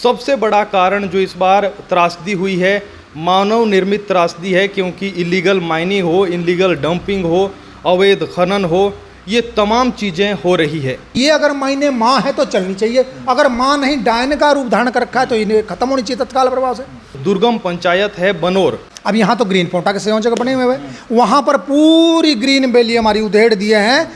सबसे बड़ा कारण जो इस बार त्रासदी हुई है मानव निर्मित त्रासदी है, क्योंकि इलीगल माइनिंग हो, इलीगल डंपिंग हो, अवैध खनन हो, ये तमाम चीज़ें हो रही है। ये अगर मायने माँ है तो चलनी चाहिए, अगर माँ नहीं डायन का रूप धारण कर रखा है तो इन्हें खत्म होनी चाहिए तत्काल प्रभाव से। दुर्गम पंचायत है बनोर। अब यहाँ तो ग्रीन पोंटा के संयोजक बने हुए हैं, वहाँ पर पूरी ग्रीन बेली हमारी उधेड़ दिए हैं,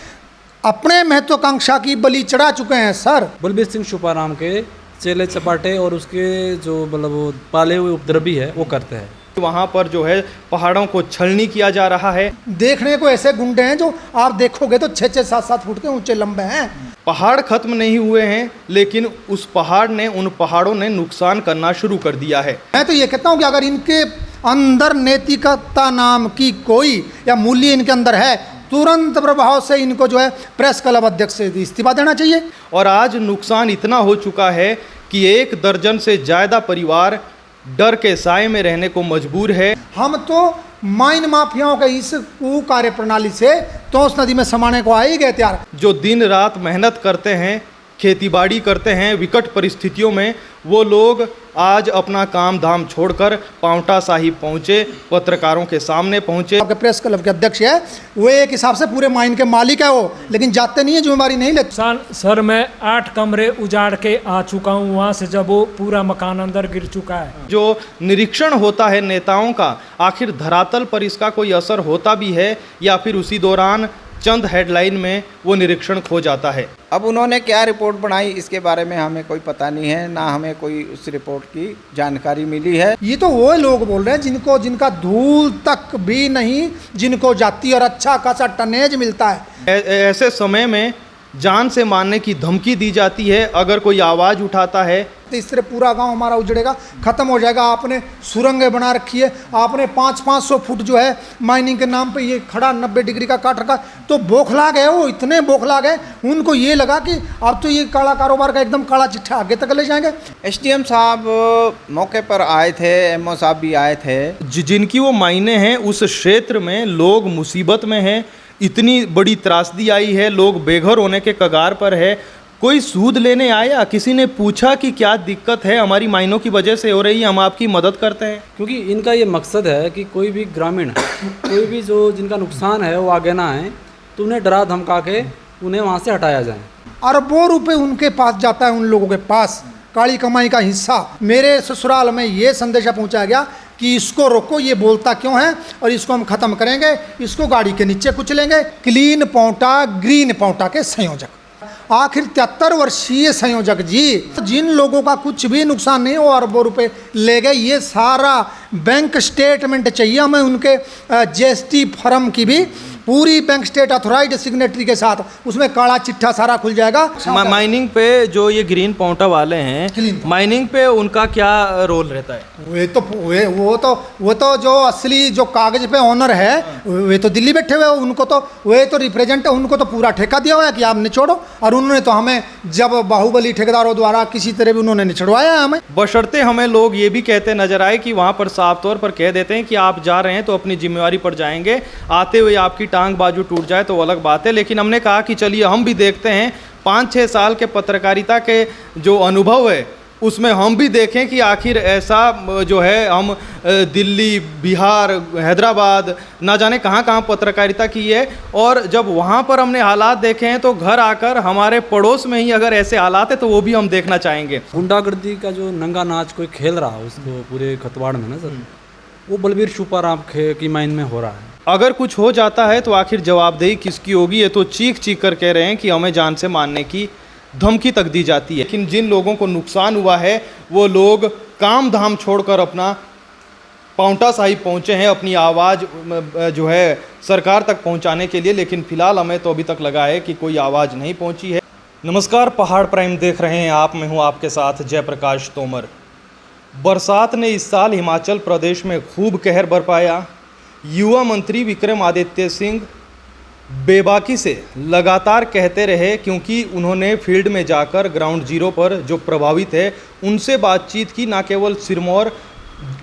अपने महत्वाकांक्षा की बलि चढ़ा चुके हैं सर। बलबीर सिंह छुपाराम के चेले चपाटे और उसके जो मतलब वो पाले हुए उपद्रवी है वो करते हैं। वहाँ पर जो है पहाड़ों को छलनी किया जा रहा है। देखने को ऐसे गुंडे हैं जो आप देखोगे तो 6-6, 7-7 फुट के ऊंचे लंबे हैं। पहाड़ खत्म नहीं हुए हैं, लेकिन उस पहाड़ ने, उन पहाड़ों ने नुकसान करना शुरू कर दिया है। मैं तो ये कहता हूँ कि अगर इनके अंदर नैतिकता नाम की कोई या मूल्य इनके अंदर है, तुरंत प्रभाव से इनको जो है प्रेस क्लब अध्यक्ष से इस्तीफा देना चाहिए। और आज नुकसान इतना हो चुका है कि 1 दर्जन से ज़्यादा परिवार डर के साए में रहने को मजबूर है। हम तो माइन माफियाओं के इस कार्य प्रणाली से तोस नदी में समाने को आ ही गए तैयार। जो दिन रात मेहनत करते हैं, खेतीबाड़ी करते हैं विकट परिस्थितियों में, वो लोग आज अपना काम धाम छोड़कर पांवटा साहिब पहुंचे, पत्रकारों के सामने पहुंचे। आपके प्रेस क्लब के अध्यक्ष है, वो एक हिसाब से पूरे माइन के मालिक है वो, लेकिन जाते नहीं है, जिम्मेदारी नहीं लेते। सर मैं 8 कमरे उजाड़ के आ चुका हूँ वहाँ से, जब वो पूरा मकान अंदर गिर चुका है। जो निरीक्षण होता है नेताओं का, आखिर धरातल पर इसका कोई असर होता भी है या फिर उसी दौरान चंद हेडलाइन में वो निरीक्षण खो जाता है। अब उन्होंने क्या रिपोर्ट बनाई इसके बारे में हमें कोई पता नहीं है, ना हमें कोई उस रिपोर्ट की जानकारी मिली है। ये तो वो लोग बोल रहे हैं जिनका धूल तक भी नहीं, जिनको जाति और अच्छा खासा टनेज मिलता है। ऐसे समय में जान से मारने की धमकी दी जाती है अगर कोई आवाज़ उठाता है। तो इस तरह पूरा गांव हमारा उजड़ेगा, खत्म हो जाएगा। आपने सुरंगें बना रखी है, आपने 500-500 फुट जो है माइनिंग के नाम पे ये खड़ा 90 डिग्री का काट रखा, तो बौखला गए वो, इतने बौखला गए, उनको ये लगा कि अब तो ये काला कारोबार का एकदम काला चिट्ठा आगे तक ले जाएंगे। एसडीएम साहब मौके पर आए थे, एमओ साहब भी आए थे। जिनकी वो मायने हैं, उस क्षेत्र में लोग मुसीबत में हैं, इतनी बड़ी त्रासदी आई है, लोग बेघर होने के कगार पर है। कोई सूद लेने आया, किसी ने पूछा कि क्या दिक्कत है, हमारी माइनों की वजह से हो रही है, हम आपकी मदद करते हैं। क्योंकि इनका ये मकसद है कि कोई भी ग्रामीण कोई भी जो जिनका नुकसान है वो आगे ना आए, तो उन्हें डरा धमका के उन्हें वहाँ से हटाया जाए। अरबों रुपए उनके पास जाता है, उन लोगों के पास काली कमाई का हिस्सा। मेरे ससुराल में ये संदेशा पहुंचाया गया कि इसको रोको, ये बोलता क्यों है, और इसको हम खत्म करेंगे, इसको गाड़ी के नीचे कुचलेंगे। क्लीन पांवटा, ग्रीन पांवटा के संयोजक, आखिर 73 वर्षीय संयोजक जी, जिन लोगों का कुछ भी नुकसान नहीं हो, अरबों रुपए ले गए। ये सारा बैंक स्टेटमेंट चाहिए हमें, उनके जीएसटी फर्म की भी पूरी बैंक स्टेट अथोराइज्ड सिग्नेटरी के साथ, उसमें काला चिट्ठा सारा खुल जाएगा। माइनिंग पे जो ये ग्रीन पांवटा वाले हैं, माइनिंग पे उनका क्या रोल रहता है? वो तो जो असली जो कागज पे ऑनर है वे तो दिल्ली बैठे हुए, उनको तो वे तो रिप्रेजेंट, उनको तो पूरा ठेका दिया हुआ है कि आप निचोड़ो, और उन्होंने तो हमें जब बाहुबली ठेकेदारों द्वारा किसी तरह भी उन्होंने निचड़वाया है हमें। बशर्ते हमें लोग ये भी कहते नजर आए कि वहाँ पर साफ तौर पर कह देते हैं कि आप जा रहे हैं तो अपनी जिम्मेवारी पर जाएंगे, आते हुए आपकी टांग बाजू टूट जाए तो अलग बात है। लेकिन हमने कहा कि चलिए हम भी देखते हैं, 5-6 साल के पत्रकारिता के जो अनुभव है उसमें हम भी देखें कि आखिर ऐसा जो है, हम दिल्ली, बिहार, हैदराबाद, ना जाने कहाँ कहाँ पत्रकारिता की है, और जब वहाँ पर हमने हालात देखे हैं तो घर आकर हमारे पड़ोस में ही अगर ऐसे हालात है तो वो भी हम देखना चाहेंगे। गुंडागर्दी का जो नंगा नाच कोई खेल रहा है उसको पूरे खतवाड़ में ना सर, वो बलबीर छुपाराम की माइन में हो रहा है। अगर कुछ हो जाता है तो आखिर जवाबदेही किसकी होगी? ये तो चीख चीख कर कह रहे हैं कि हमें जान से मारने की धमकी तक दी जाती है। लेकिन जिन लोगों को नुकसान हुआ है वो लोग काम धाम छोड़कर अपना पांवटा साहिब पहुंचे हैं, अपनी आवाज़ जो है सरकार तक पहुंचाने के लिए। लेकिन फिलहाल हमें तो अभी तक लगा है कि कोई आवाज़ नहीं पहुंची है। नमस्कार, पहाड़ प्राइम देख रहे हैं आप, मैं हूं आपके साथ जयप्रकाश तोमर। बरसात ने इस साल हिमाचल प्रदेश में खूब कहर बरपाया। युवा मंत्री विक्रमादित्य सिंह बेबाकी से लगातार कहते रहे, क्योंकि उन्होंने फील्ड में जाकर ग्राउंड जीरो पर जो प्रभावित है उनसे बातचीत की। ना केवल सिरमौर,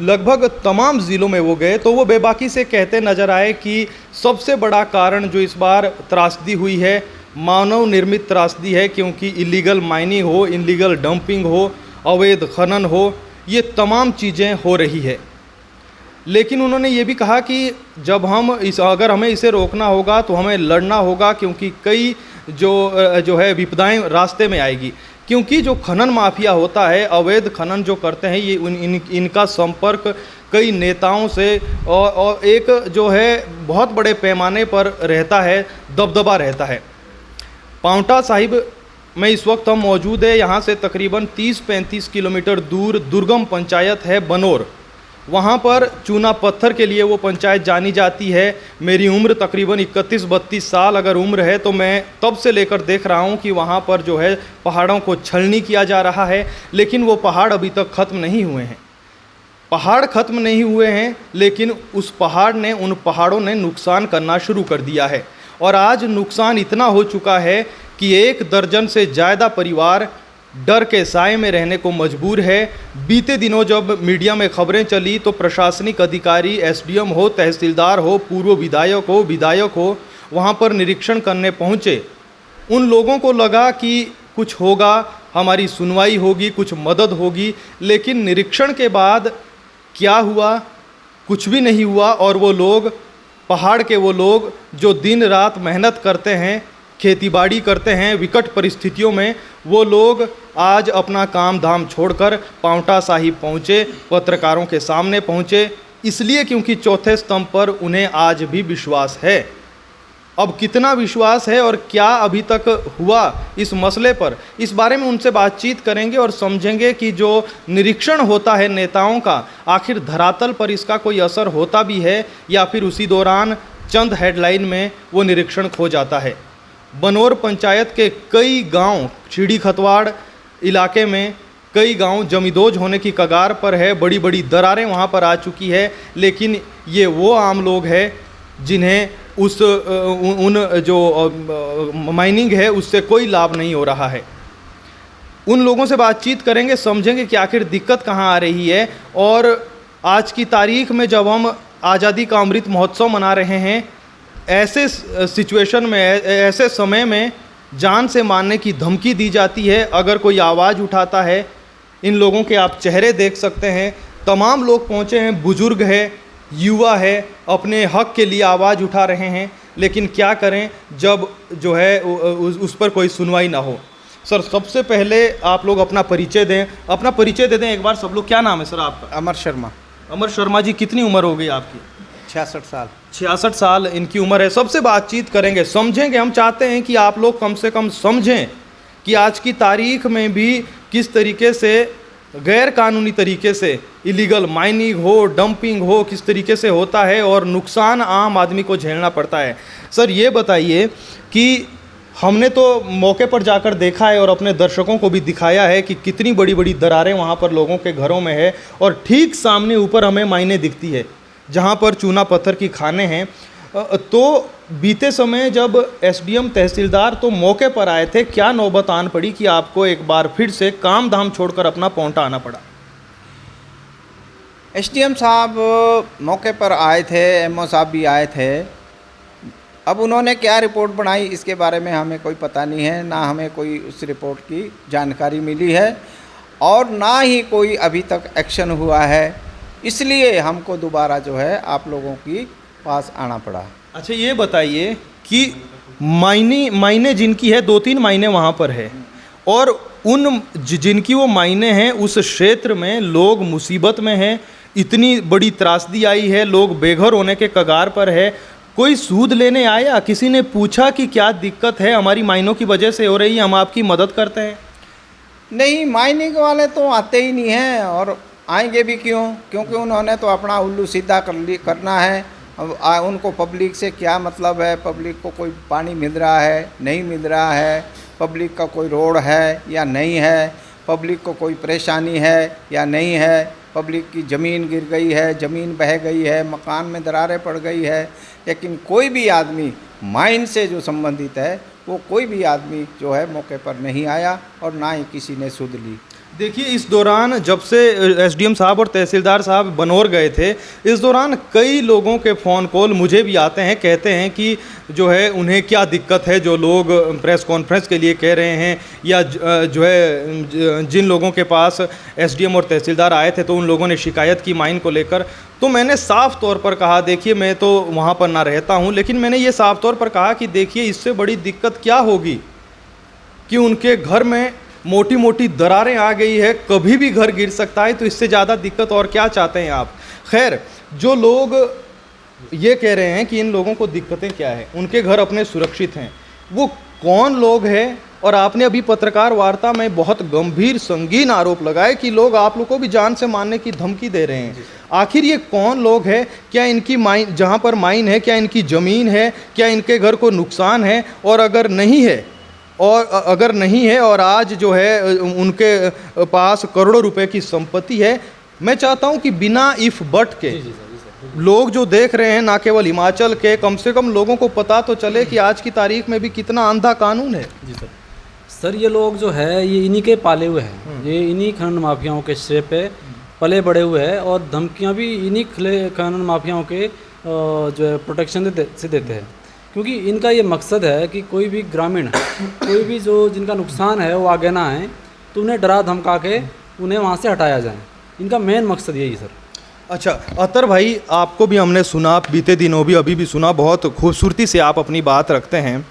लगभग तमाम ज़िलों में वो गए, तो वो बेबाकी से कहते नज़र आए कि सबसे बड़ा कारण जो इस बार त्रासदी हुई है मानव निर्मित त्रासदी है, क्योंकि इलीगल माइनिंग हो, इलीगल डंपिंग हो, अवैध खनन हो, ये तमाम चीज़ें हो रही है। लेकिन उन्होंने ये भी कहा कि जब अगर हमें इसे रोकना होगा तो हमें लड़ना होगा, क्योंकि कई जो है विपदाएं रास्ते में आएगी। क्योंकि जो खनन माफिया होता है, अवैध खनन जो करते हैं, ये इनका संपर्क कई नेताओं से और एक जो है बहुत बड़े पैमाने पर रहता है, दबदबा रहता है। पांवटा साहिब में इस वक्त हम मौजूद है। यहाँ से तकरीबन 30-35 किलोमीटर दूर दुर्गम पंचायत है बनोर। वहाँ पर चूना पत्थर के लिए वो पंचायत जानी जाती है। मेरी उम्र तकरीबन 31-32 साल अगर उम्र है, तो मैं तब से लेकर देख रहा हूँ कि वहाँ पर जो है पहाड़ों को छलनी किया जा रहा है। लेकिन वो पहाड़ अभी तक ख़त्म नहीं हुए हैं। पहाड़ ख़त्म नहीं हुए हैं, लेकिन उस उन पहाड़ों ने नुकसान करना शुरू कर दिया है। और आज नुकसान इतना हो चुका है कि 1 दर्जन से ज़्यादा परिवार डर के साए में रहने को मजबूर है। बीते दिनों जब मीडिया में खबरें चली तो प्रशासनिक अधिकारी, एसडीएम हो, तहसीलदार हो, पूर्व विधायक हो, वहाँ पर निरीक्षण करने पहुँचे। उन लोगों को लगा कि कुछ होगा, हमारी सुनवाई होगी, कुछ मदद होगी। लेकिन निरीक्षण के बाद क्या हुआ? कुछ भी नहीं हुआ। और वो लोग, पहाड़ के वो लोग जो दिन रात मेहनत करते हैं, खेतीबाड़ी करते हैं विकट परिस्थितियों में, वो लोग आज अपना काम धाम छोड़कर पांवटा साहिब पहुँचे, पत्रकारों के सामने पहुँचे, इसलिए क्योंकि चौथे स्तंभ पर उन्हें आज भी विश्वास है। अब कितना विश्वास है और क्या अभी तक हुआ इस मसले पर, इस बारे में उनसे बातचीत करेंगे और समझेंगे कि जो निरीक्षण होता है नेताओं का, आखिर धरातल पर इसका कोई असर होता भी है या फिर उसी दौरान चंद हेडलाइन में वो निरीक्षण खो जाता है। बनोर पंचायत के कई गांव, छिड़ी खतवाड़ इलाके में कई गांव जमींदोज होने की कगार पर है। बड़ी बड़ी दरारें वहां पर आ चुकी है। लेकिन ये वो आम लोग हैं जिन्हें माइनिंग है उससे कोई लाभ नहीं हो रहा है। उन लोगों से बातचीत करेंगे, समझेंगे कि आखिर दिक्कत कहाँ आ रही है। और आज की तारीख में जब हम आज़ादी का अमृत महोत्सव मना रहे हैं, ऐसे सिचुएशन में, ऐसे समय में जान से मारने की धमकी दी जाती है अगर कोई आवाज़ उठाता है। इन लोगों के आप चेहरे देख सकते हैं। तमाम लोग पहुँचे हैं, बुजुर्ग है, युवा है, अपने हक के लिए आवाज़ उठा रहे हैं। लेकिन क्या करें जब जो है उस पर कोई सुनवाई ना हो। सर, सबसे पहले आप लोग अपना परिचय दें, दे दें एक बार सब लोग। क्या नाम है सर आपका? अमर शर्मा। अमर शर्मा जी, कितनी उम्र हो गई आपकी? 66 साल। 66 साल इनकी उम्र है। सबसे बातचीत करेंगे, समझेंगे। हम चाहते हैं कि आप लोग कम से कम समझें कि आज की तारीख में भी किस तरीके से गैर कानूनी तरीके से इलीगल माइनिंग हो, डंपिंग हो, किस तरीके से होता है और नुकसान आम आदमी को झेलना पड़ता है। सर, ये बताइए कि हमने तो मौके पर जाकर देखा है और अपने दर्शकों को भी दिखाया है कि कितनी बड़ी बड़ी दरारें वहाँ पर लोगों के घरों में है। और ठीक सामने ऊपर हमें माइनें दिखती है जहाँ पर चूना पत्थर की खानें हैं। तो बीते समय जब एसडीएम, तहसीलदार तो मौके पर आए थे, क्या नौबत आन पड़ी कि आपको एक बार फिर से काम धाम छोड़कर अपना पांवटा आना पड़ा? एसडीएम साहब मौके पर आए थे, एमओ साहब भी आए थे। अब उन्होंने क्या रिपोर्ट बनाई इसके बारे में हमें कोई पता नहीं है, ना हमें कोई उस रिपोर्ट की जानकारी मिली है और ना ही कोई अभी तक एक्शन हुआ है। इसलिए हमको दोबारा जो है आप लोगों की पास आना पड़ा। अच्छा, ये बताइए कि मायने जिनकी है, 2-3 मायने वहाँ पर है और उन जिनकी वो मायने हैं उस क्षेत्र में लोग मुसीबत में हैं, इतनी बड़ी त्रासदी आई है, लोग बेघर होने के कगार पर है। कोई सूद लेने आया? किसी ने पूछा कि क्या दिक्कत है, हमारी माइनों की वजह से हो रही है, हम आपकी मदद करते हैं? नहीं, माइनिंग वाले तो आते ही नहीं हैं और आएंगे भी क्यों, क्योंकि उन्होंने तो अपना उल्लू सीधा करना है। अब उनको पब्लिक से क्या मतलब है? पब्लिक को कोई पानी मिल रहा है, नहीं मिल रहा है, पब्लिक का कोई रोड है या नहीं है, पब्लिक को कोई परेशानी है या नहीं है, पब्लिक की ज़मीन गिर गई है, ज़मीन बह गई है, मकान में दरारें पड़ गई है। लेकिन कोई भी आदमी माइन से जो संबंधित है वो कोई भी आदमी जो है मौके पर नहीं आया और ना ही किसी ने सुध ली। देखिए, इस दौरान जब से एसडीएम साहब और तहसीलदार साहब बनौर गए थे, इस दौरान कई लोगों के फ़ोन कॉल मुझे भी आते हैं, कहते हैं कि जो है उन्हें क्या दिक्कत है, जो लोग प्रेस कॉन्फ्रेंस के लिए कह रहे हैं, या जो है जिन लोगों के पास एसडीएम और तहसीलदार आए थे तो उन लोगों ने शिकायत की माइन को लेकर। तो मैंने साफ़ तौर पर कहा, देखिए मैं तो वहाँ पर ना रहता हूँ, लेकिन मैंने ये साफ़ तौर पर कहा कि देखिए इससे बड़ी दिक्कत क्या होगी कि उनके घर में मोटी मोटी दरारें आ गई है, कभी भी घर गिर सकता है, तो इससे ज़्यादा दिक्कत और क्या चाहते हैं आप। खैर, जो लोग ये कह रहे हैं कि इन लोगों को दिक्कतें क्या है, उनके घर अपने सुरक्षित हैं, वो कौन लोग हैं? और आपने अभी पत्रकार वार्ता में बहुत गंभीर संगीन आरोप लगाए कि लोग आप लोग को भी जान से मारने की धमकी दे रहे हैं। आखिर ये कौन लोग हैं? क्या इनकी माइन, जहाँ पर माइन है, क्या इनकी ज़मीन है? क्या इनके घर को नुकसान है? और अगर नहीं है और आज जो है उनके पास करोड़ों रुपए की संपत्ति है, मैं चाहता हूं कि बिना इफ बट के लोग जो देख रहे हैं, ना केवल हिमाचल के, कम से कम लोगों को पता तो चले कि आज की तारीख में भी कितना अंधा कानून है। जी सर, ये लोग जो है ये इन्हीं के पाले हुए हैं, ये इन्हीं खनन माफियाओं के श्रेय पे पले बड़े हुए हैं, और धमकियाँ भी इन्हीं खनन माफियाओं के जो है प्रोटेक्शन से देते हैं, क्योंकि इनका ये मकसद है कि कोई भी ग्रामीण, कोई भी जो जिनका नुकसान है वो आगे ना आए, तो उन्हें डरा धमका के उन्हें वहाँ से हटाया जाए। इनका मेन मकसद यही सर। अच्छा अतर भाई, आपको भी हमने सुना, बीते दिनों भी, अभी भी सुना, बहुत खूबसूरती से आप अपनी बात रखते हैं।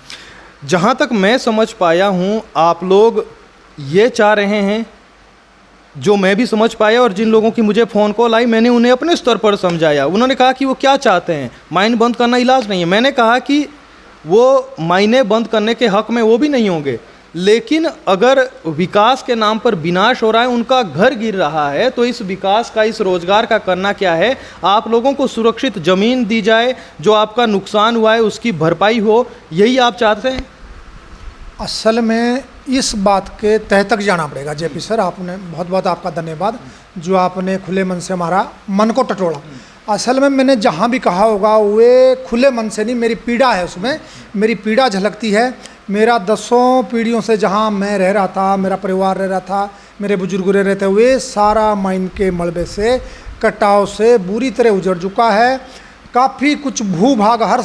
जहाँ तक मैं समझ पाया हूँ, आप लोग ये चाह रहे हैं, जो मैं भी समझ पाया, और जिन लोगों की मुझे फ़ोन कॉल आई मैंने उन्हें अपने स्तर पर समझाया। उन्होंने कहा कि वो क्या चाहते हैं, माइन बंद करना इलाज नहीं है। मैंने कहा कि वो माइने बंद करने के हक़ में वो भी नहीं होंगे, लेकिन अगर विकास के नाम पर विनाश हो रहा है, उनका घर गिर रहा है, तो इस विकास का, इस रोज़गार का करना क्या है? आप लोगों को सुरक्षित ज़मीन दी जाए, जो आपका नुकसान हुआ है उसकी भरपाई हो, यही आप चाहते हैं? असल में इस बात के तह तक जाना पड़ेगा। जेपी सर, आपने बहुत बहुत आपका धन्यवाद, जो आपने खुले मन से हमारा मन को टटोला। असल में मैंने जहाँ भी कहा होगा वे खुले मन से नहीं, मेरी पीड़ा है, उसमें मेरी पीड़ा झलकती है। मेरा 10 पीढ़ियों से जहाँ मैं रह रहा था, मेरा परिवार रह रहा था, मेरे बुजुर्ग रह रहे थे, वे सारा माइन के मलबे से, कटाव से बुरी तरह उजड़ चुका है। काफ़ी कुछ भूभाग हर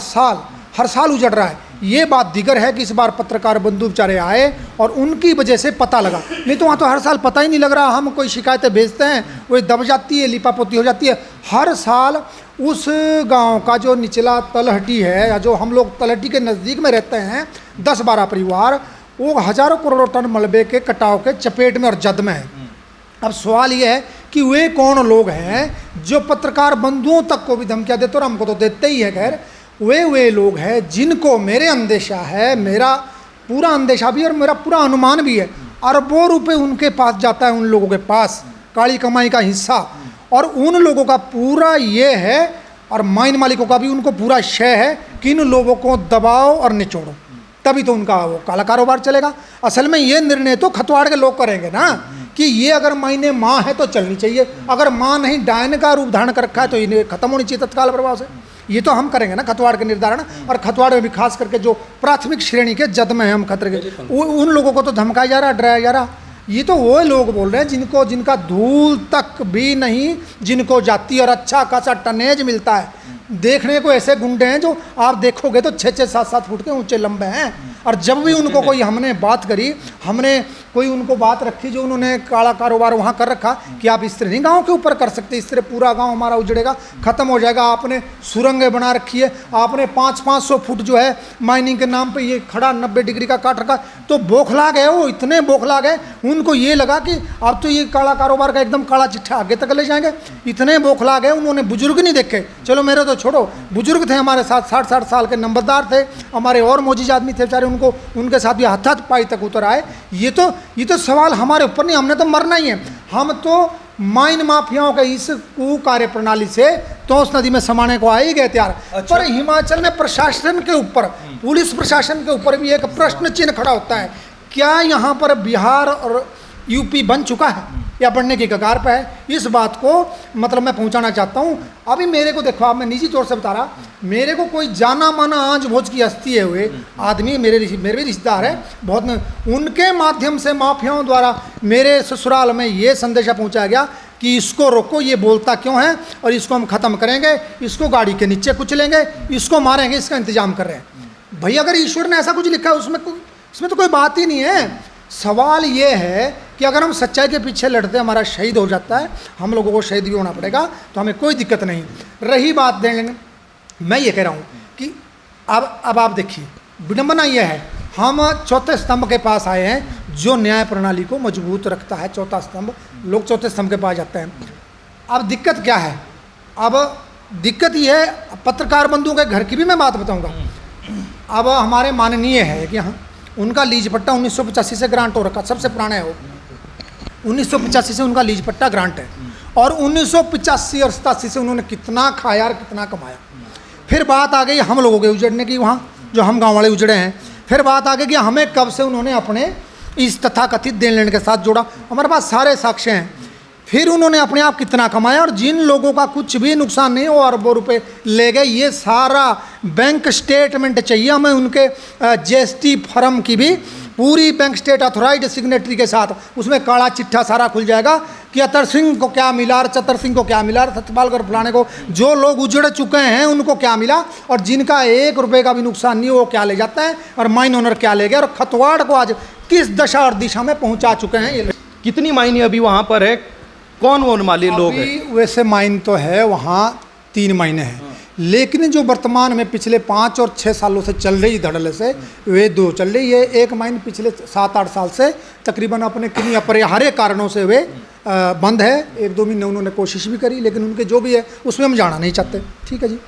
साल उजड़ रहा है। ये बात दिगर है कि इस बार पत्रकार बंधु बेचारे आए और उनकी वजह से पता लगा, नहीं तो वहाँ तो हर साल पता ही नहीं लग रहा। हम कोई शिकायतें भेजते हैं, वो दब जाती है, लिपापोती हो जाती है। हर साल उस गांव का जो निचला तलहटी है, या जो हम लोग तलहटी के नज़दीक में रहते हैं, 10-12 परिवार, वो हज़ारों करोड़ों टन मलबे के कटाव के चपेट में और जद में है। अब सवाल ये है कि वे कौन लोग हैं जो पत्रकार बंधुओं तक को भी धमकियाँ देते, और हमको तो देते ही है। खैर, वे लोग हैं जिनको मेरे अंदेशा है, मेरा पूरा अंदेशा भी और मेरा पूरा अनुमान भी है, अरबों रुपए उनके पास जाता है, उन लोगों के पास काली कमाई का हिस्सा। और उन लोगों का पूरा ये है, और माइन मालिकों का भी उनको पूरा शय है कि इन लोगों को दबाओ और निचोड़ो, तभी तो उनका वो काला कारोबार चलेगा। असल में ये निर्णय तो खतवाड़ के लोग करेंगे ना, कि ये अगर मायने माँ है तो चलनी चाहिए, अगर माँ नहीं डायन का रूप धारण कर रखा है तो इन्हें खत्म होनी चाहिए तत्काल प्रभाव से। ये तो हम करेंगे ना खतवाड़ के निर्धारण, और खतवाड़ में भी खास करके जो प्राथमिक श्रेणी के जद में हम खतरे के, उन लोगों को तो धमकाया जा रहा, डराया जा रहा। ये तो वो लोग बोल रहे हैं जिनका धूल तक भी नहीं, जिनको जाती और अच्छा खासा टनेज मिलता है। देखने को ऐसे गुंडे हैं जो आप देखोगे तो 6-6, 7-7 फुट के ऊंचे लंबे हैं। और जब भी उनको कोई हमने बात करी, हमने कोई उनको बात रखी, जो उन्होंने काला कारोबार वहाँ कर रखा कि आप इस तरह नहीं गाँव के ऊपर कर सकते, इस तरह पूरा गाँव हमारा उजड़ेगा, ख़त्म हो जाएगा। आपने सुरंगें बना रखी है, आपने 500-500 फुट जो है माइनिंग के नाम पे ये खड़ा 90 डिग्री का काट रखा, तो बौखला गए वो, इतने बौखला गए, उनको ये लगा कि अब तो ये काला कारोबार का एकदम काला चिट्ठा आगे तक ले जाएंगे। इतने बौखला गए, उन्होंने बुजुर्ग नहीं देखे, चलो मेरे तो छोड़ो, बुजुर्ग थे हमारे साथ, 60-60 साल के नंबरदार थे, हमारे और मोजीज आदमी थे बेचारे, उनको उनके साथ भी हाथ पाई तक उतर आए। ये तो सवाल हमारे ऊपर नहीं, हमने तो मरना ही है। हम तो माइन माफियाओं के इस कुकार्य प्रणाली से तोस नदी में समाने को आ ही गए तैयार। पर हिमाचल में प्रशासन के ऊपर, पुलिस प्रशासन के ऊपर भी एक प्रश्न चिन्ह खड़ा होता है, क्या यहाँ पर बिहार और यूपी बन चुका है? या बढ़ने की कगार पर है। इस बात को मतलब मैं पहुंचाना चाहता हूं। अभी मेरे को देखो, आप मैं निजी तौर से बता रहा, मेरे को कोई जाना माना आंच भोज की हस्ती है हुए आदमी, मेरे भी रिश्तेदार है बहुत में, उनके माध्यम से माफियाओं द्वारा मेरे ससुराल में ये संदेशा पहुंचाया गया कि इसको रोको, ये बोलता क्यों है, और इसको हम ख़त्म करेंगे, इसको गाड़ी के नीचे कुचलेंगे, इसको मारेंगे, इसका इंतजाम कर रहे हैं। भाई अगर ईश्वर ने ऐसा कुछ लिखा है उसमें तो कोई बात ही नहीं है। सवाल ये है कि अगर हम सच्चाई के पीछे लड़ते हमारा शहीद हो जाता है, हम लोगों को शहीद भी होना पड़ेगा, तो हमें कोई दिक्कत नहीं। रही बात देने, मैं ये कह रहा हूँ कि अब आप देखिए, विडंबना ये है, हम चौथे स्तंभ के पास आए हैं जो न्याय प्रणाली को मजबूत रखता है। चौथा स्तंभ, लोग चौथे स्तंभ के पास जाते हैं। अब दिक्कत क्या है? अब दिक्कत ये है, पत्रकार बंधुओं के घर की भी मैं बात बताऊंगा। अब हमारे माननीय है कि हाँ, उनका लीज पट्टा 1985 से ग्रांट हो रखा, सबसे पुराना है वो, 1985 से उनका लीज पट्टा ग्रांट है, और 1985 और 87 से उन्होंने कितना खाया और कितना कमाया। फिर बात आ गई हम लोगों के उजड़ने की, वहाँ जो हम गांव वाले उजड़े हैं। फिर बात आ गई कि हमें कब से उन्होंने अपने इस तथाकथित देन लेन के साथ जोड़ा, हमारे पास सारे साक्ष्य हैं। फिर उन्होंने अपने आप कितना कमाया, और जिन लोगों का कुछ भी नुकसान नहीं, वो अरबों रुपए ले गए। ये सारा बैंक स्टेटमेंट चाहिए हमें, उनके जीएसटी फर्म की भी पूरी बैंक स्टेट अथोराइज्ड सिग्नेटरी के साथ, उसमें काला चिट्ठा सारा खुल जाएगा कि अतर सिंह को क्या मिला, चतर सिंह को क्या मिला, सतपाल कर फलाने को, जो लोग उजड़ चुके हैं उनको क्या मिला, और जिनका 1 रुपये का भी नुकसान नहीं वो क्या ले जाता है, और माइन ओनर क्या ले गया, और खतवाड़ को आज किस दशा और दिशा में पहुंचा चुके हैं ये। कितनी मायने अभी वहाँ पर है, कौन वो माली लोग हैं? वैसे माइन तो है वहाँ 3 महीने हैं, लेकिन जो वर्तमान में पिछले 5 और 6 सालों से चल रही धड़ल्ले से वे 2 चल रही है। एक माइन पिछले 7-8 साल से तकरीबन अपने किन्हीं अपरिहार्य कारणों से वे बंद है। 1-2 महीने उन्होंने कोशिश भी करी, लेकिन उनके जो भी है उसमें हम जाना नहीं चाहते। ठीक है जी।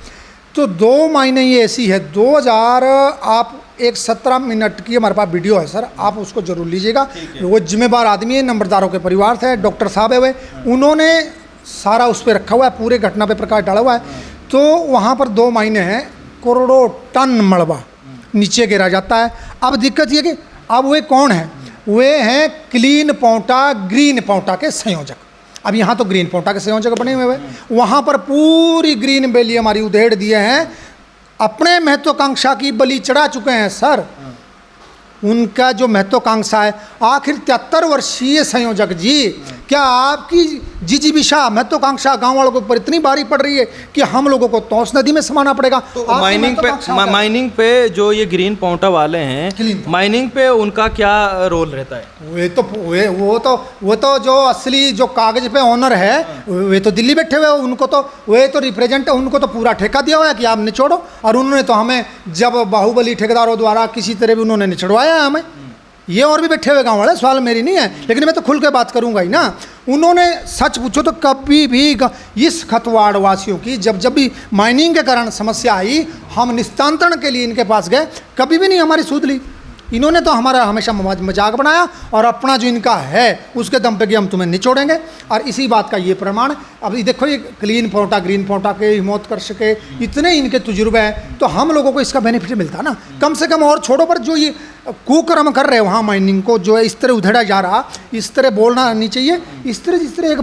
तो 2 मायने ये ऐसी है, 2000 आप एक 17 मिनट की हमारे पास वीडियो है सर, आप उसको जरूर लीजिएगा। वो जिम्मेदार आदमी है, नंबरदारों के परिवार से, डॉक्टर साहब है वे, उन्होंने सारा उस पर रखा हुआ है, पूरे घटना पे प्रकाश डाला हुआ है। तो वहाँ पर 2 मायने हैं, करोड़ों टन मलबा नीचे गिरा जाता है। अब दिक्कत ये कि अब वे कौन है? वे हैं क्लीन पांवटा ग्रीन पांवटा के संयोजक। अब यहाँ तो ग्रीन पांवटा के संयोजक बने हुए हैं, वहाँ पर पूरी ग्रीन वैली हमारी उधेड़ दिए हैं, अपने महत्वाकांक्षा की बलि चढ़ा चुके हैं सर। उनका जो महत्वाकांक्षा है, आखिर 73 वर्षीय संयोजक जी, क्या आपकी जिजीविषा महत्वाकांक्षा गांव वालों के ऊपर इतनी भारी पड़ रही है कि हम लोगों को तौस नदी में समाना पड़ेगा? तो माइनिंग पे जो ये ग्रीन पाउंटा वाले हैं, माइनिंग पे उनका क्या रोल रहता है? वो तो जो असली जो कागज पे ऑनर है वे तो दिल्ली बैठे हुए, उनको तो वे तो रिप्रेजेंट, उनको तो पूरा ठेका दिया हुआ है कि आप निचोड़ो। और उन्होंने तो हमें जब बाहुबली ठेकेदारों द्वारा किसी तरह भी उन्होंने निचड़वाया है हमें। ये और भी बैठे हुए गाँव वाले, सवाल मेरी नहीं है, लेकिन मैं तो खुल के बात करूंगा ही ना। उन्होंने सच पूछो तो कभी भी इस खतवाड़ वासियों की जब भी माइनिंग के कारण समस्या आई, हम निस्तांतरण के लिए इनके पास गए, कभी भी नहीं हमारी सूद ली। इन्होंने तो हमारा हमेशा मजाक बनाया, और अपना जो इनका है उसके दम पे कि हम तुम्हें निचोड़ेंगे। और इसी बात का ये प्रमाण, अब देखो ये क्लीन पाउंटा ग्रीन पाउंटा के, हिमोत्कर्ष के, इतने इनके तजुर्बे हैं, तो हम लोगों को इसका बेनिफिट मिलता ना कम से कम। और छोड़ो पर जो ये कुकर्म कर रहे हैं वहाँ माइनिंग को, जो है इस तरह उधेड़ा जा रहा, इस तरह बोलना नहीं चाहिए। इस तरह जिस तरह एक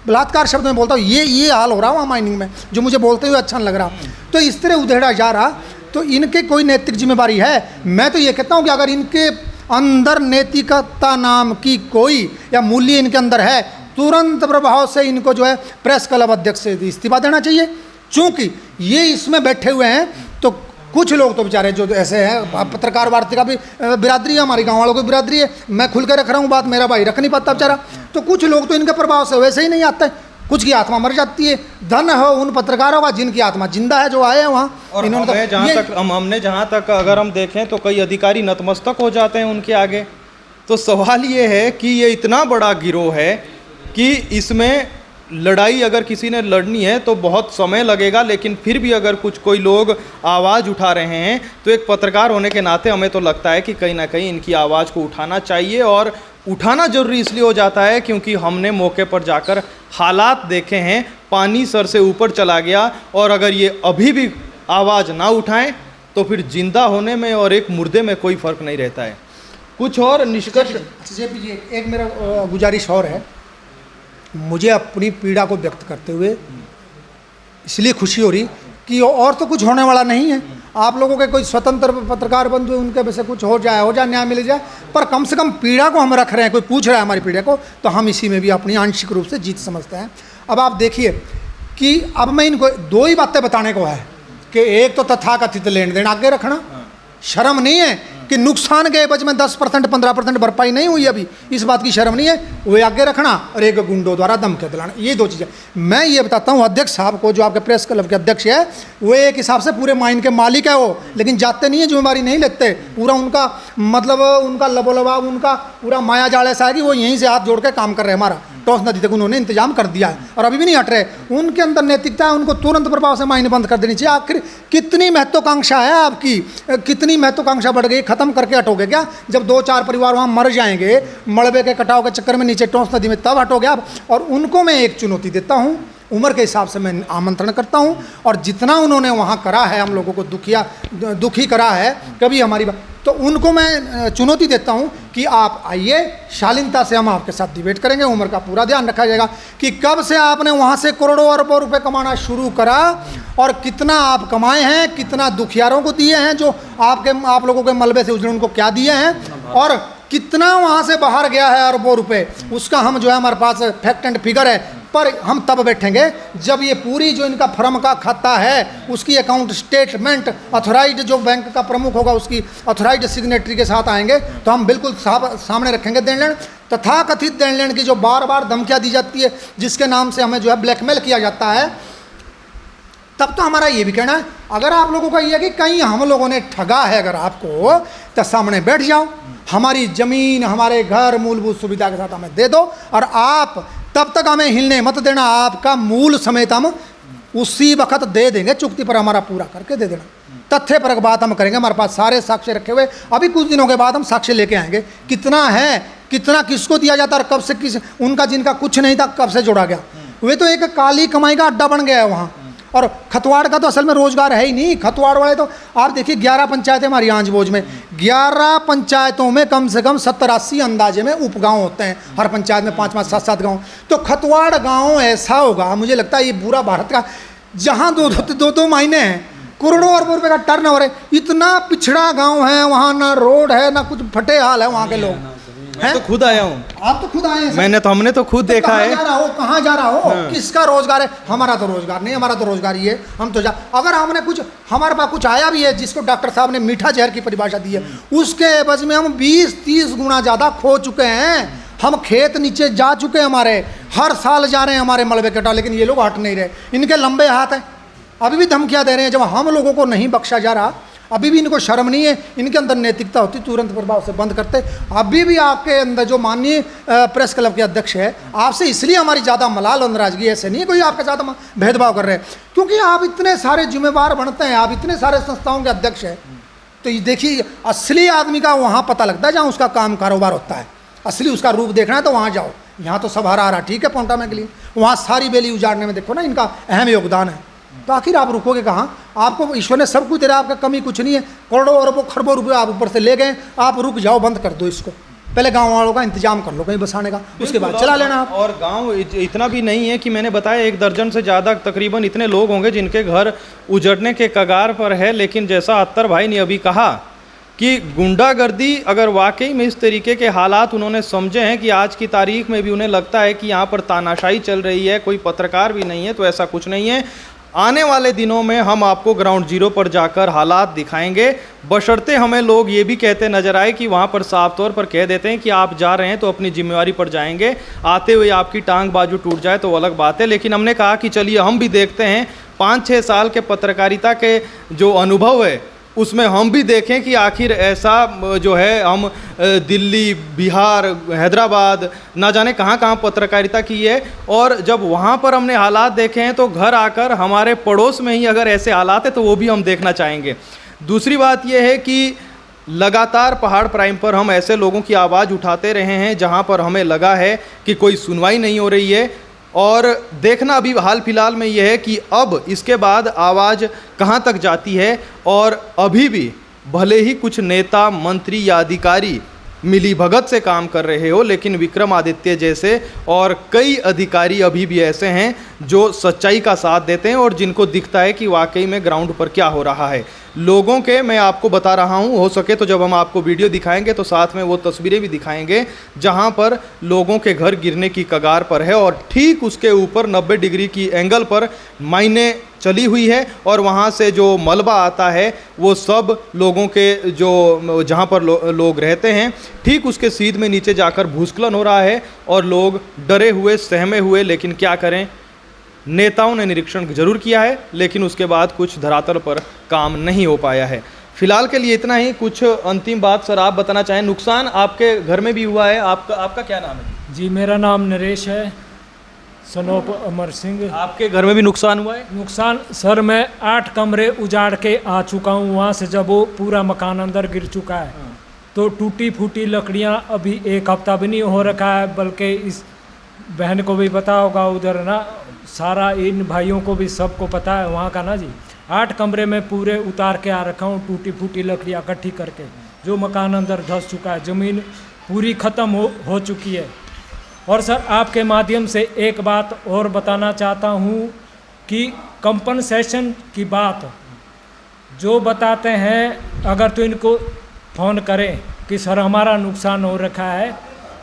बलात्कार शब्द में बोलता हूँ, ये हाल हो रहा वहाँ माइनिंग में, जो मुझे बोलते हुए अच्छा नहीं लग रहा। तो इस तरह उधेड़ा जा रहा, तो इनके कोई नैतिक जिम्मेदारी है? मैं तो ये कहता हूँ कि अगर इनके अंदर नैतिकता नाम की कोई या मूल्य इनके अंदर है, तुरंत प्रभाव से इनको जो है प्रेस क्लब अध्यक्ष से इस्तीफा देना चाहिए। चूँकि ये इसमें बैठे हुए हैं, तो कुछ लोग तो बेचारे जो ऐसे हैं, पत्रकार वार्ता भी बिरादरी है, हमारी गाँव वालों की बिरादरी है, मैं खुल के रख रहा हूँ बात, मेरा भाई रख नहीं पाता बेचारा। तो कुछ लोग तो इनके प्रभाव से वैसे ही नहीं आते, कुछ की आत्मा मर जाती है। धन हो उन पत्रकारों का जिनकी आत्मा जिंदा है, जो आए हैं वहाँ। और हमने जहाँ तक अगर हम देखें तो कई अधिकारी नतमस्तक हो जाते हैं उनके आगे। तो सवाल ये है कि ये इतना बड़ा गिरोह है कि इसमें लड़ाई अगर किसी ने लड़नी है तो बहुत समय लगेगा, लेकिन फिर भी अगर कोई लोग आवाज़ उठा रहे हैं तो एक पत्रकार होने के नाते हमें तो लगता है कि कहीं ना कहीं इनकी आवाज़ को उठाना चाहिए। और उठाना जरूरी इसलिए हो जाता है क्योंकि हमने मौके पर जाकर हालात देखे हैं, पानी सर से ऊपर चला गया, और अगर ये अभी भी आवाज़ ना उठाएं तो फिर जिंदा होने में और एक मुर्दे में कोई फ़र्क नहीं रहता है। कुछ और निष्कर्ष? एक मेरा गुजारिश और है, मुझे अपनी पीड़ा को व्यक्त करते हुए इसलिए खुशी हो रही कि और तो कुछ होने वाला नहीं है। आप लोगों के कोई स्वतंत्र पत्रकार बंधु हैं, उनके वैसे कुछ हो जाए, न्याय मिल जाए, पर कम से कम पीड़ा को हम रख रहे हैं। कोई पूछ रहा है हमारी पीड़ा को, तो हम इसी में भी अपनी आंशिक रूप से जीत समझते हैं। अब आप देखिए कि अब मैं इनको दो ही बातें बताने को है कि एक तो तथाकथित लेन देन आगे रखना, शर्म नहीं है कि नुकसान के एवज में 10% 15% भरपाई नहीं हुई अभी, इस बात की शर्म नहीं है, वो आगे रखना, और एक गुंडों द्वारा धमकी दिलाना, ये दो चीज़ें। मैं ये बताता हूँ अध्यक्ष साहब को, जो आपके प्रेस क्लब के अध्यक्ष है, वो एक हिसाब से पूरे माइन के मालिक है वो, लेकिन जाते नहीं है, जिम्मेवारी नहीं लेते। पूरा उनका मतलब उनका लबोलबाब, उनका पूरा माया जाल ऐसा है कि वो यहीं से हाथ जोड़ के काम कर रहे हैं। हमारा टॉस नदी तक उन्होंने इंतजाम कर दिया है और अभी भी नहीं हट रहे। उनके अंदर नैतिकता है, उनको तुरंत प्रभाव से मायने बंद कर देनी चाहिए। आखिर कितनी महत्वाकांक्षा है आपकी, कितनी महत्वाकांक्षा बढ़ गई, खत्म करके हटोगे क्या? जब 2-4 परिवार वहाँ मर जाएंगे मलबे के कटाव के चक्कर में नीचे टॉस नदी में, तब हटोगे आप। और उनको मैं एक चुनौती देता हूँ, उम्र के हिसाब से मैं आमंत्रण करता हूँ, और जितना उन्होंने वहाँ करा है, हम लोगों को दुखी करा है कभी हमारी बात, तो उनको मैं चुनौती देता हूँ कि आप आइए, शालीनता से हम आपके साथ डिबेट करेंगे। उम्र का पूरा ध्यान रखा जाएगा कि कब से आपने वहाँ से करोड़ों अरबों रुपए कमाना शुरू करा और कितना आप कमाए हैं, कितना दुखियारों को दिए हैं, जो आप लोगों के मलबे से उजड़े उनको क्या दिए हैं, और कितना वहाँ से बाहर गया है अरबों रुपए, उसका हम जो है हमारे पास फैक्ट एंड फिगर है। पर हम तब बैठेंगे जब ये पूरी जो इनका फर्म का खाता है उसकी अकाउंट स्टेटमेंट अथॉराइज्ड जो बैंक का प्रमुख होगा उसकी अथॉराइज्ड सिग्नेटरी के साथ आएंगे, तो हम बिल्कुल सामने रखेंगे देन लेन। तथाकथित देन लेन की जो बार बार धमकियाँ दी जाती है, जिसके नाम से हमें जो है ब्लैकमेल किया जाता है, तब तो हमारा ये भी कहना है, अगर आप लोगों का ये है कि कहीं हम लोगों ने ठगा है अगर आपको, तो सामने बैठ जाओ, हमारी ज़मीन, हमारे घर, मूलभूत सुविधा के साथ हमें दे दो, और आप तब तक हमें हिलने मत देना। आपका मूल समेत हम उसी वक्त दे देंगे, चुकती पर हमारा पूरा करके दे देना। तथ्य परक बात हम करेंगे, हमारे पास सारे साक्ष्य रखे हुए, अभी कुछ दिनों के बाद हम साक्ष्य लेके आएंगे, कितना है, कितना किसको दिया जाता है, और कब से किस उनका जिनका कुछ नहीं था कब से जोड़ा गया। वे तो एक काली कमाई का अड्डा बन गया है वहाँ। और खतवाड़ का तो असल में रोजगार है ही नहीं। खतवाड़ वाले तो आप देखिए 11 पंचायतें हमारी आंजबोझ में, 11 पंचायतों में कम से कम 70-80 अंदाजे में उपगांव होते हैं, हर पंचायत में 5-5, 7-7 गांव। तो खतवाड़ गांव ऐसा होगा, मुझे लगता है ये पूरा भारत का, जहां दो महीने हैं, करोड़ों अरबों रुपए का टर्नओवर है। इतना पिछड़ा गांव है वहाँ, ना रोड है ना कुछ, फटे हाल है वहाँ के लोग। मैं तो खुद आया हूँ। आप तो खुद आए हैं। हमने तो खुद देखा है। कहाँ जा रहा हो? किसका रोजगार है? हमारा तो रोजगार नहीं, हमारा तो रोजगार ही है। हम तो अगर हमने कुछ, हमारे पास कुछ आया भी है, जिसको डॉक्टर साहब ने मीठा जहर की परिभाषा दी है, उसके एवज में हम 20-30 गुना ज़्यादा खो चुके हैं। हम खेत नीचे जा चुके हैं, हमारे हर साल जा रहे हैं हमारे मलबे कटा, लेकिन ये लोग हट नहीं रहे। इनके लंबे हाथ हैं, अभी भी धमकियाँ दे रहे हैं। जब हम लोगों को नहीं बख्शा जा रहा, अभी भी इनको शर्म नहीं है, इनके अंदर नैतिकता होती तुरंत प्रभाव से बंद करते। अभी भी आपके अंदर जो माननीय प्रेस क्लब के अध्यक्ष है, आपसे इसलिए हमारी ज़्यादा मलाल और नाराजगी, ऐसे नहीं है कोई आपके साथ भेदभाव कर रहे हैं, क्योंकि आप इतने सारे जिम्मेवार बनते हैं, आप इतने सारे संस्थाओं के अध्यक्ष हैं। तो ये देखिए, असली आदमी का वहाँ पता लगता है जहाँ उसका काम कारोबार होता है। असली उसका रूप देखना है तो वहाँ जाओ। यहाँ तो सब हरा ठीक है पोंटा में के लिए, वहाँ सारी बेली उजाड़ने में देखो ना इनका अहम योगदान है। तो आखिर आप रुकोगे कहाँ? आपको ईश्वर ने सब कुछ दे रहा है, आपका कमी कुछ नहीं है। करोड़ों अरबों खरबों रुपए आप ऊपर से ले गए, आप रुक जाओ, बंद कर दो इसको। पहले गांव वालों का इंतजाम कर लो कहीं बसाने का, उसके बाद चला लेना आप। और गांव इतना भी नहीं है कि मैंने बताया 1 दर्जन से ज़्यादा तकरीबन इतने लोग होंगे जिनके घर उजड़ने के कगार पर है। लेकिन जैसा अत्तर भाई ने अभी कहा कि गुंडागर्दी, अगर वाकई में इस तरीके के हालात उन्होंने समझे हैं कि आज की तारीख में भी उन्हें लगता है कि यहाँ पर तानाशाही चल रही है, कोई पत्रकार भी नहीं है, तो ऐसा कुछ नहीं है। आने वाले दिनों में हम आपको ग्राउंड जीरो पर जाकर हालात दिखाएंगे, बशर्ते हमें लोग ये भी कहते नजर आए कि वहाँ पर साफ तौर पर कह देते हैं कि आप जा रहे हैं तो अपनी जिम्मेवारी पर जाएंगे, आते हुए आपकी टांग बाजू टूट जाए तो अलग बात है। लेकिन हमने कहा कि चलिए हम भी देखते हैं, 5-6 साल के पत्रकारिता के जो अनुभव है उसमें हम भी देखें कि आखिर ऐसा जो है, हम दिल्ली, बिहार, हैदराबाद, ना जाने कहाँ कहाँ पत्रकारिता की है, और जब वहाँ पर हमने हालात देखे हैं तो घर आकर हमारे पड़ोस में ही अगर ऐसे हालात है तो वो भी हम देखना चाहेंगे। दूसरी बात यह है कि लगातार पहाड़ प्राइम पर हम ऐसे लोगों की आवाज़ उठाते रहे हैं जहाँ पर हमें लगा है कि कोई सुनवाई नहीं हो रही है, और देखना अभी हाल फिलहाल में यह है कि अब इसके बाद आवाज़ कहाँ तक जाती है। और अभी भी भले ही कुछ नेता, मंत्री या अधिकारी मिलीभगत से काम कर रहे हो, लेकिन विक्रमादित्य जैसे और कई अधिकारी अभी भी ऐसे हैं जो सच्चाई का साथ देते हैं और जिनको दिखता है कि वाकई में ग्राउंड पर क्या हो रहा है। लोगों के मैं आपको बता रहा हूं, हो सके तो जब हम आपको वीडियो दिखाएंगे तो साथ में वो तस्वीरें भी दिखाएंगे जहां पर लोगों के घर गिरने की कगार पर है और ठीक उसके ऊपर 90 डिग्री की एंगल पर माइने चली हुई है और वहां से जो मलबा आता है वो सब लोगों के जो जहां पर लोग रहते हैं ठीक उसके सीध में नीचे जाकर भूस्खलन हो रहा है और लोग डरे हुए सहमे हुए। लेकिन क्या करें, नेताओं ने निरीक्षण जरूर किया है लेकिन उसके बाद कुछ धरातल पर काम नहीं हो पाया है। फिलहाल के लिए इतना ही। कुछ अंतिम बात सर आप बताना चाहें? नुकसान आपके घर में भी हुआ है, आपका क्या नाम है? जी मेरा नाम नरेश है, सनोप अमर सिंह। आपके घर में भी नुकसान हुआ है? नुकसान सर मैं 8 कमरे उजाड़ के आ चुका हूँ वहाँ से, जब वो पूरा मकान अंदर गिर चुका है तो टूटी फूटी लकड़ियाँ अभी 1 हफ्ता भी नहीं हो रखा है, बल्कि इस बहन को भी पता होगा उधर ना, सारा इन भाइयों को भी सबको पता है वहाँ का ना जी। 8 कमरे में पूरे उतार के आ रखा हूँ टूटी फूटी लकड़ियाँ इकट्ठी करके, जो मकान अंदर धंस चुका है, ज़मीन पूरी ख़त्म हो चुकी है। और सर आपके माध्यम से एक बात और बताना चाहता हूँ कि कंपनसेशन की बात जो बताते हैं, अगर तो इनको फ़ोन करें कि सर हमारा नुकसान हो रखा है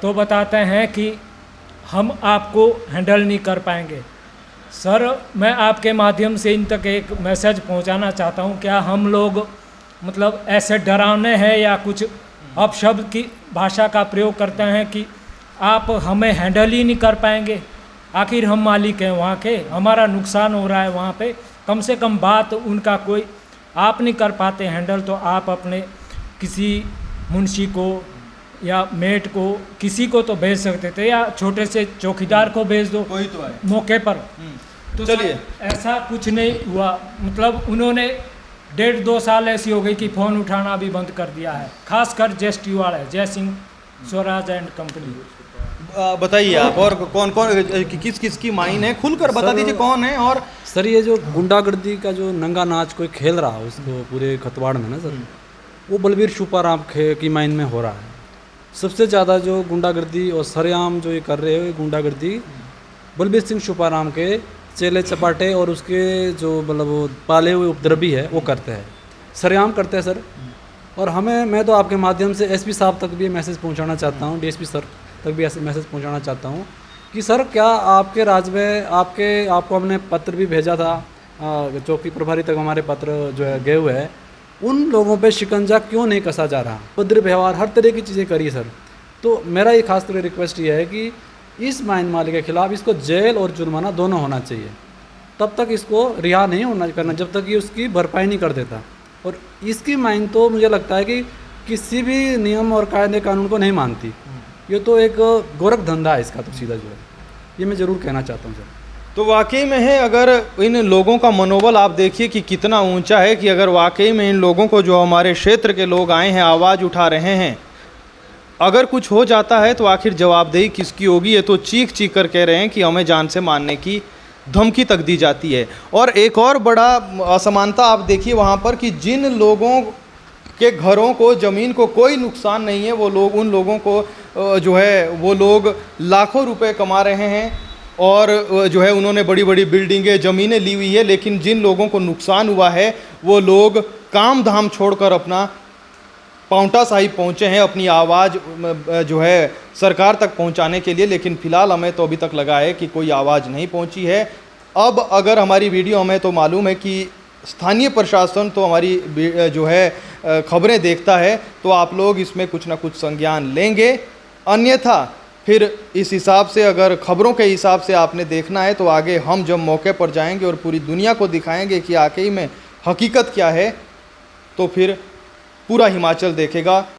तो बताते हैं कि हम आपको हैंडल नहीं कर पाएंगे। सर मैं आपके माध्यम से इन तक एक मैसेज पहुंचाना चाहता हूं, क्या हम लोग मतलब ऐसे डरावने हैं या कुछ अपशब्द की भाषा का प्रयोग करते हैं कि आप हमें हैंडल ही नहीं कर पाएंगे? आखिर हम मालिक हैं वहाँ के, हमारा नुकसान हो रहा है वहाँ पे, कम से कम बात उनका कोई आप नहीं कर पाते हैंडल तो आप अपने किसी मुंशी को या मेट को किसी को तो भेज सकते थे, या छोटे से चौकीदार को भेज दो कोई तो है मौके पर। तो चलिए ऐसा कुछ नहीं हुआ, मतलब उन्होंने 1.5-2 साल ऐसी हो गई कि फ़ोन उठाना भी बंद कर दिया है, खासकर जेएसटी वाले, जय सिंह स्वराज एंड कंपनी। बताइए आप, और कौन कौन किस किस की माइन है, खुलकर बता दीजिए कौन है। और सर ये जो गुंडागर्दी का जो नंगा नाच कोई खेल रहा है उसको पूरे खतवाड़ में ना सर, वो बलबीर छुपाराम की माइन में हो रहा है। सबसे ज़्यादा जो गुंडागर्दी और सरेआम जो ये कर रहे हो गुंडागर्दी बलबीर सिंह छुपाराम के चेले चपाटे और उसके जो मतलब वो पाले हुए उपद्रवी है वो करते हैं, सरेआम करते हैं सर। और मैं तो आपके माध्यम से एसपी साहब तक भी मैसेज पहुंचाना चाहता हूं, डीएसपी सर तक भी ऐसे मैसेज पहुंचाना चाहता हूं कि सर क्या आपके राज्य में आपको हमने पत्र भी भेजा था, चौकी प्रभारी तक हमारे पत्र जो है गए हुए हैं, उन लोगों पे शिकंजा क्यों नहीं कसा जा रहा? उपद्रव व्यवहार हर तरह की चीज़ें करी सर। तो मेरा ये खास तरह रिक्वेस्ट ये है कि इस माइन मालिक के खिलाफ इसको जेल और जुर्माना दोनों होना चाहिए, तब तक इसको रिहा नहीं होना करना जब तक ये उसकी भरपाई नहीं कर देता। और इसकी माइन तो मुझे लगता है कि किसी भी नियम और कायदे कानून को नहीं मानती, ये तो एक गोरख धंधा है इसका, तो सीधा जो है ये मैं ज़रूर कहना चाहता हूँ सर। तो वाकई में है, अगर इन लोगों का मनोबल आप देखिए कि कितना ऊंचा है, कि अगर वाकई में इन लोगों को जो हमारे क्षेत्र के लोग आए हैं आवाज़ उठा रहे हैं, अगर कुछ हो जाता है तो आखिर जवाबदेही किसकी होगी? ये तो चीख चीख कर कह रहे हैं कि हमें जान से मारने की धमकी तक दी जाती है। और एक और बड़ा असमानता आप देखिए वहाँ पर कि जिन लोगों के घरों को, ज़मीन को कोई नुकसान नहीं है, वो लोग, उन लोगों को जो है वो लोग लाखों रुपए कमा रहे हैं और जो है उन्होंने बड़ी बड़ी बिल्डिंगें, ज़मीनें ली हुई है। लेकिन जिन लोगों को नुकसान हुआ है वो लोग काम धाम छोड़कर अपना पांवटा साहिब पहुँचे हैं अपनी आवाज़ जो है सरकार तक पहुँचाने के लिए। लेकिन फ़िलहाल हमें तो अभी तक लगा है कि कोई आवाज़ नहीं पहुँची है। अब अगर हमारी वीडियो, हमें तो मालूम है कि स्थानीय प्रशासन तो हमारी जो है खबरें देखता है, तो आप लोग इसमें कुछ ना कुछ संज्ञान लेंगे, अन्यथा फिर इस हिसाब से, अगर खबरों के हिसाब से आपने देखना है तो आगे हम जब मौके पर जाएंगे और पूरी दुनिया को दिखाएंगे कि वाकई में हकीकत क्या है, तो फिर पूरा हिमाचल देखेगा।